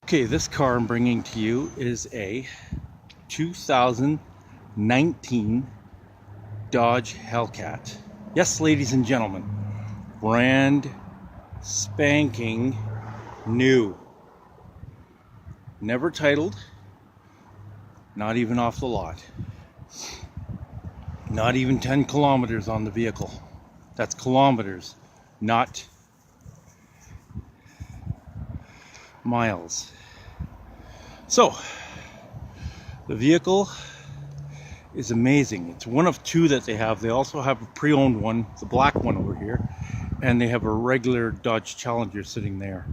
Okay, this car I'm bringing to you is a 2019 Dodge Hellcat. Yes, ladies and gentlemen, brand spanking new. Never titled, not even off the lot. Not even 10 kilometers on the vehicle. That's kilometers, not miles. So, the vehicle is amazing. It's one of two that they have. They also have a pre-owned one, the black one over here, and they have a regular Dodge Challenger sitting there.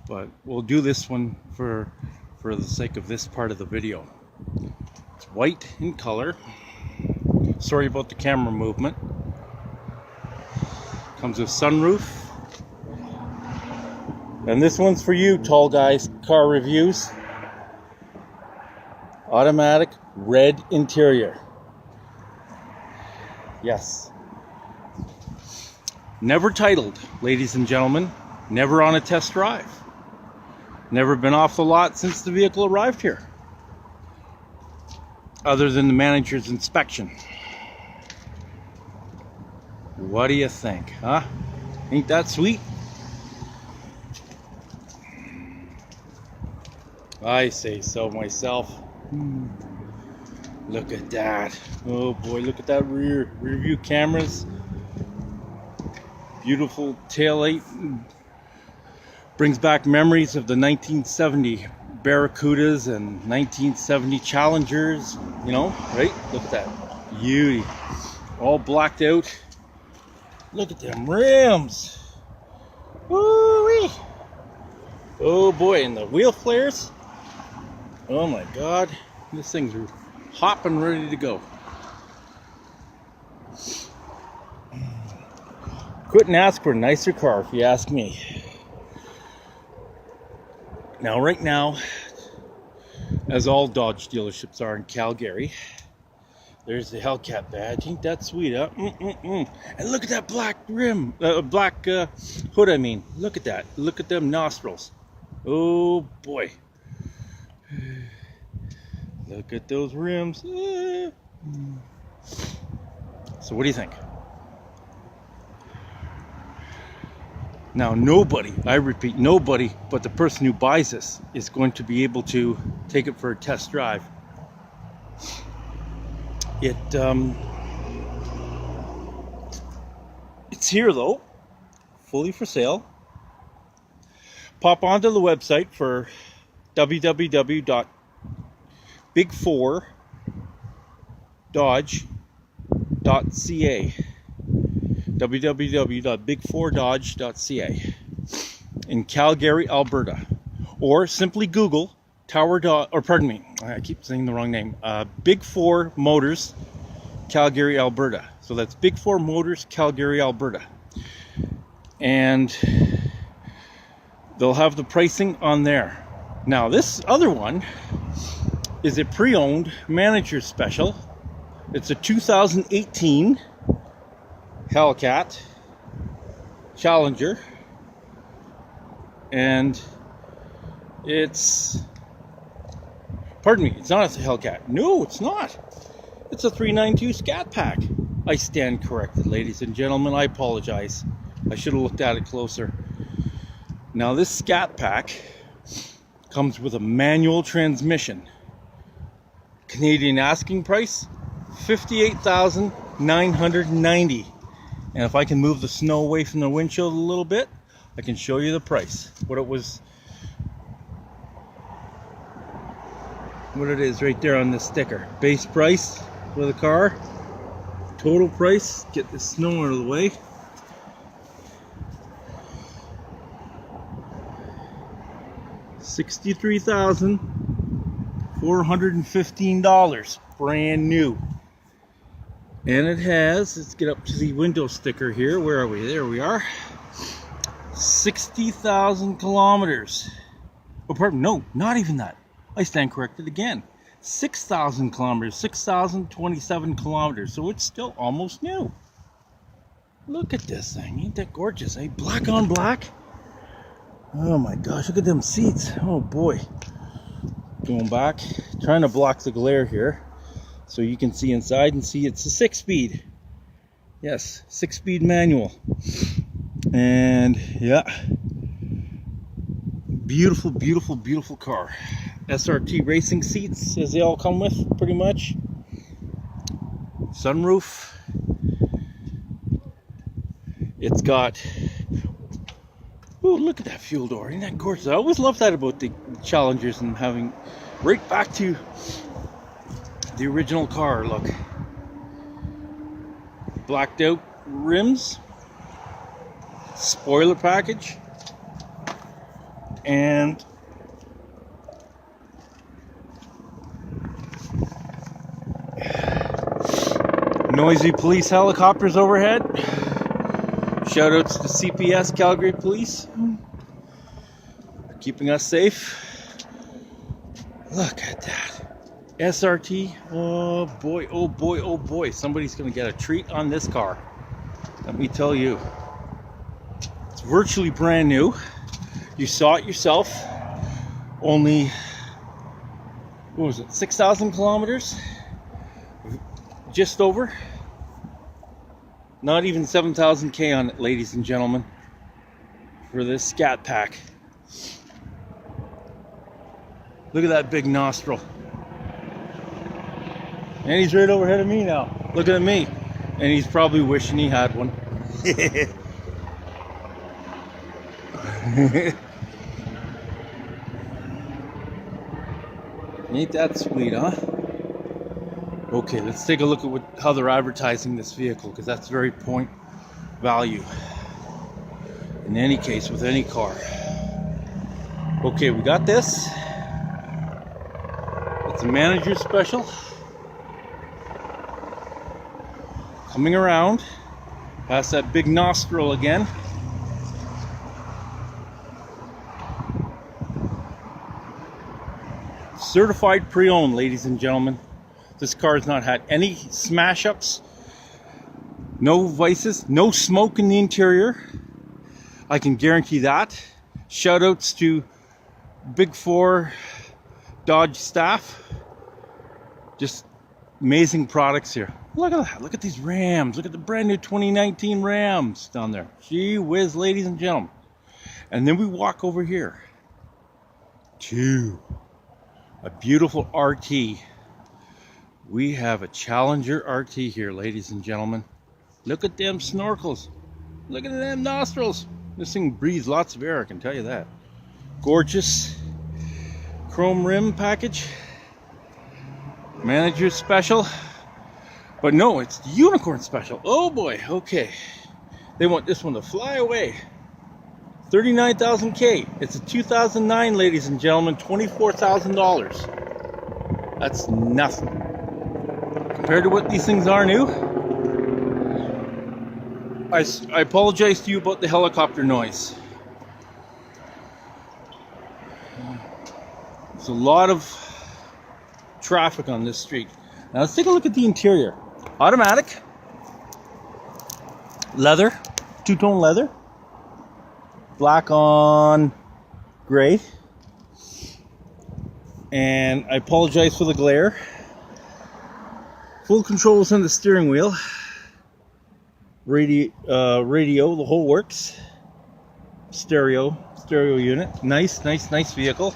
But we'll do this one for the sake of this part of the video. It's white in color. Sorry about the camera movement. Comes with sunroof. And this one's for you, tall guys, car reviews. Automatic red interior. Yes. Never titled, ladies and gentlemen. Never on a test drive. Never been off the lot since the vehicle arrived here. Other than the manager's inspection. What do you think, huh? Ain't that sweet? I say so myself. Look at that. Oh boy, look at that rear view cameras. Beautiful taillight. Brings back memories of the 1970 Barracudas and 1970 Challengers, you know, right? Look at that beauty. All blacked out. Look at them rims. Woo-wee. Oh boy, and the wheel flares. Oh my God, this thing's hopping ready to go. Couldn't ask for a nicer car if you ask me. Now, right now, as all Dodge dealerships are in Calgary, there's the Hellcat badge. Ain't that sweet, huh? And look at that black rim, black hood, I mean. Look at that. Look at them nostrils. Oh boy. Look at those rims. So what do you think? Now nobody, I repeat, nobody but the person who buys this is going to be able to take it for a test drive. It's here though, fully for sale. Pop onto the website for www.big4dodge.ca www.big4dodge.ca in Calgary, Alberta, or simply Google I keep saying the wrong name, Big4 Motors, Calgary, Alberta. So that's Big4 Motors, Calgary, Alberta. And they'll have the pricing on there. Now this other one is a pre-owned manager special. It's a 2018 Hellcat Challenger, and it's, pardon me, it's not a Hellcat. No, it's not. It's a 392 Scat Pack. I stand corrected, ladies and gentlemen. I apologize. I should have looked at it closer. Now this Scat Pack comes with a manual transmission. Canadian asking price, $58,990. And if I can move the snow away from the windshield a little bit, I can show you the price. What it is right there on the sticker. Base price for the car. Total price, get the snow out of the way. $63,415, brand new. And it has, let's get up to the window sticker here. Where are we? There we are. 60,000 kilometers. Oh, pardon, no, not even that. I stand corrected again. 6,000 kilometers, 6,027 kilometers. So it's still almost new. Look at this thing. Ain't that gorgeous, eh? Black on black. Oh my gosh, look at them seats. Oh boy. Going back, trying to block the glare here so you can see inside and see it's a 6-speed. Yes, 6-speed manual. And yeah, beautiful, beautiful, beautiful car. SRT racing seats, as they all come with, pretty much. Sunroof. It's got, oh, look at that fuel door. Isn't that gorgeous? I always love that about the Challengers and having right back to the original car. Look, blacked out rims, spoiler package, and noisy police helicopters overhead. Shout outs to CPS, Calgary Police, keeping us safe. Look at that. SRT. Oh boy, oh boy, oh boy. Somebody's going to get a treat on this car. Let me tell you. It's virtually brand new. You saw it yourself. Only, what was it, 6,000 kilometers? Just over. Not even 7,000 K on it, ladies and gentlemen, for this Scat Pack. Look at that big nostril. And he's right overhead of me now. Look at me. And he's probably wishing he had one. Ain't that sweet, huh? Okay, let's take a look at how they're advertising this vehicle, because that's very point value in any case with any car. Okay, we got this. It's a manager special. Coming around past that big nostril again. Certified pre-owned, ladies and gentlemen. This car has not had any smash-ups, no vices, no smoke in the interior. I can guarantee that. Shout-outs to Big 4 Dodge staff. Just amazing products here. Look at that. Look at these Rams. Look at the brand new 2019 Rams down there. Gee whiz, ladies and gentlemen. And then we walk over here to a beautiful RT. We have a Challenger RT here, ladies and gentlemen. Look at them snorkels. Look at them nostrils. This thing breathes lots of air, I can tell you that. Gorgeous chrome rim package. Manager special. But no, it's unicorn special. Oh boy, okay. They want this one to fly away. 39,000 K. It's a 2009, ladies and gentlemen. $24,000. That's nothing. Compared to what these things are new, I apologize to you about the helicopter noise. There's a lot of traffic on this street. Now let's take a look at the interior. Automatic, leather, two-tone leather, black on gray, and I apologize for the glare. Full controls on the steering wheel, radio, the whole works. Stereo unit. Nice vehicle.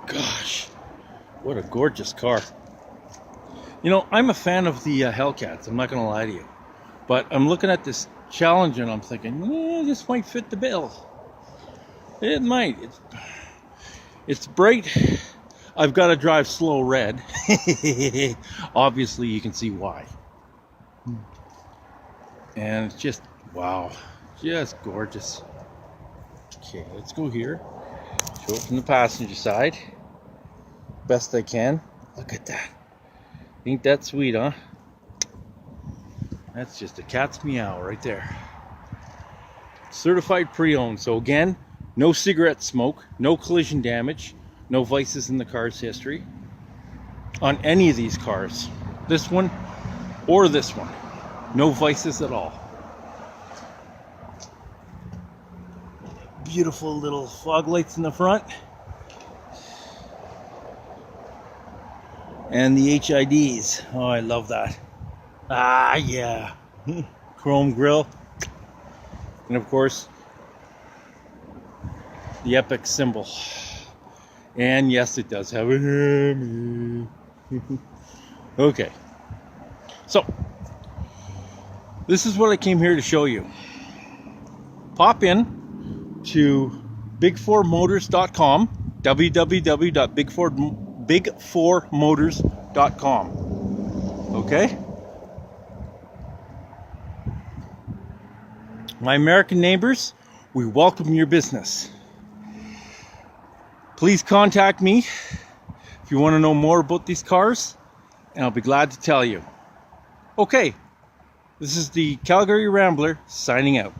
Gosh, what a gorgeous car. You know, I'm a fan of the Hellcats, I'm not going to lie to you. But I'm looking at this Challenger and I'm thinking, this might fit the bill. It might. It's bright. I've got to drive slow red. Obviously, you can see why. And it's just, wow, just gorgeous. Okay, let's go here. Show it from the passenger side. Best I can. Look at that. Ain't that sweet, huh? That's just a cat's meow right there. Certified pre-owned. So again, no cigarette smoke, no collision damage, no vices in the car's history on any of these cars. This one or this one. No vices at all. beautiful little fog lights in the front. And the HIDs. Oh, I love that. Ah, yeah. Chrome grille. And of course, the epic symbol. And yes, it does have a Hemi. Okay. So, this is what I came here to show you. Pop in to big4motors.com, www.big4motors.com. Okay? My American neighbors, we welcome your business. Please contact me if you want to know more about these cars, and I'll be glad to tell you. Okay, this is the Calgary Rambler signing out.